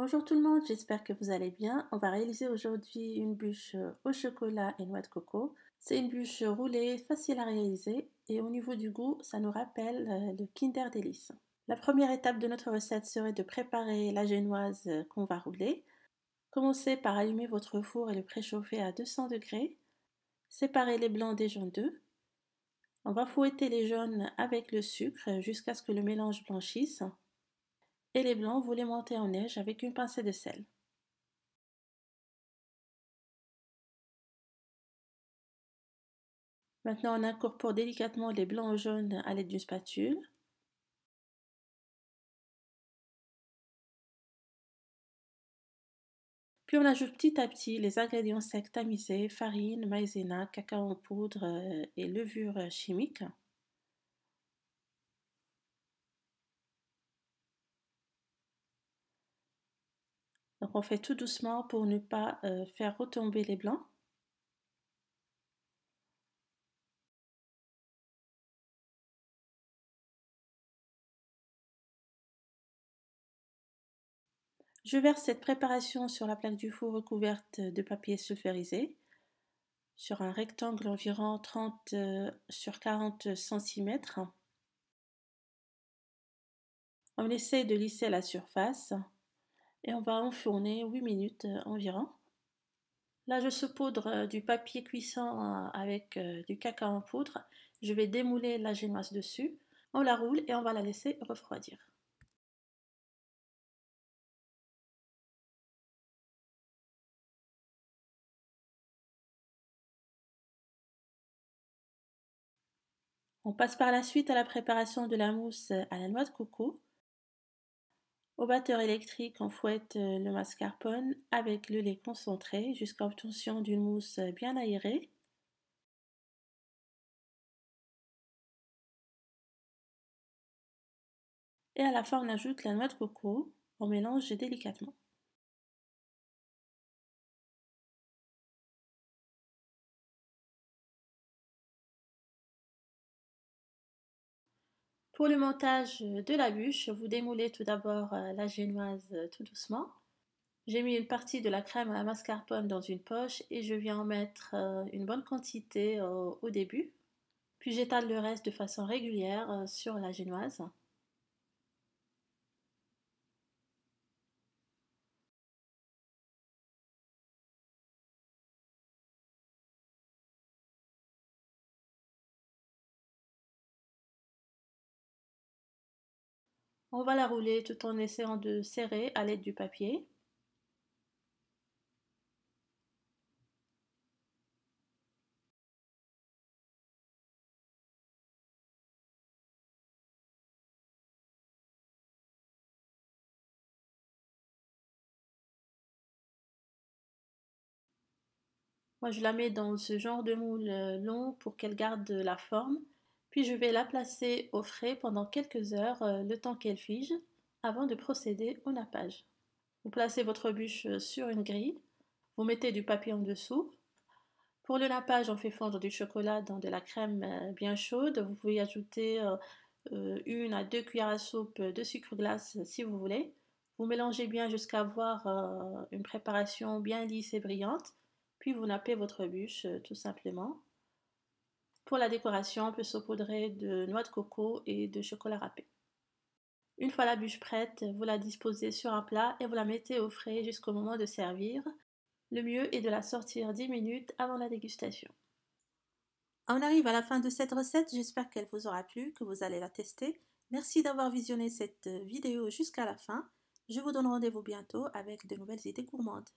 Bonjour tout le monde, j'espère que vous allez bien. On va réaliser aujourd'hui une bûche au chocolat et noix de coco. C'est une bûche roulée, facile à réaliser et au niveau du goût, ça nous rappelle le Kinder Delice. La première étape de notre recette serait de préparer la génoise qu'on va rouler. Commencez par allumer votre four et le préchauffer à 200 degrés. Séparez les blancs des jaunes d'œufs. On va fouetter les jaunes avec le sucre jusqu'à ce que le mélange blanchisse. Et les blancs, vous les montez en neige avec une pincée de sel. Maintenant, on incorpore délicatement les blancs au jaune à l'aide d'une spatule. Puis on ajoute petit à petit les ingrédients secs tamisés, farine, maïzena, cacao en poudre et levure chimique. Donc on fait tout doucement pour ne pas faire retomber les blancs. Je verse cette préparation sur la plaque du four recouverte de papier sulfurisé sur un rectangle environ 30 sur 40 cm. On essaie de lisser la surface et on va enfourner 8 minutes environ. Là, je saupoudre du papier cuisson avec du cacao en poudre. Je vais démouler la génoise dessus. On la roule et on va la laisser refroidir. On passe par la suite à la préparation de la mousse à la noix de coco. Au batteur électrique, on fouette le mascarpone avec le lait concentré jusqu'à l'obtention d'une mousse bien aérée. Et à la fin, on ajoute la noix de coco. On mélange délicatement. Pour le montage de la bûche, vous démoulez tout d'abord la génoise tout doucement. J'ai mis une partie de la crème à la mascarpone dans une poche et je viens en mettre une bonne quantité au début. Puis j'étale le reste de façon régulière sur la génoise. On va la rouler tout en essayant de serrer à l'aide du papier. Moi, je la mets dans ce genre de moule long pour qu'elle garde la forme. Puis je vais la placer au frais pendant quelques heures, le temps qu'elle fige, avant de procéder au nappage. Vous placez votre bûche sur une grille, vous mettez du papier en dessous. Pour le nappage, on fait fondre du chocolat dans de la crème bien chaude. Vous pouvez ajouter 1 à 2 cuillères à soupe de sucre glace si vous voulez. Vous mélangez bien jusqu'à avoir une préparation bien lisse et brillante. Puis vous nappez votre bûche tout simplement. Pour la décoration, on peut saupoudrer de noix de coco et de chocolat râpé. Une fois la bûche prête, vous la disposez sur un plat et vous la mettez au frais jusqu'au moment de servir. Le mieux est de la sortir 10 minutes avant la dégustation. On arrive à la fin de cette recette, j'espère qu'elle vous aura plu, que vous allez la tester. Merci d'avoir visionné cette vidéo jusqu'à la fin. Je vous donne rendez-vous bientôt avec de nouvelles idées gourmandes.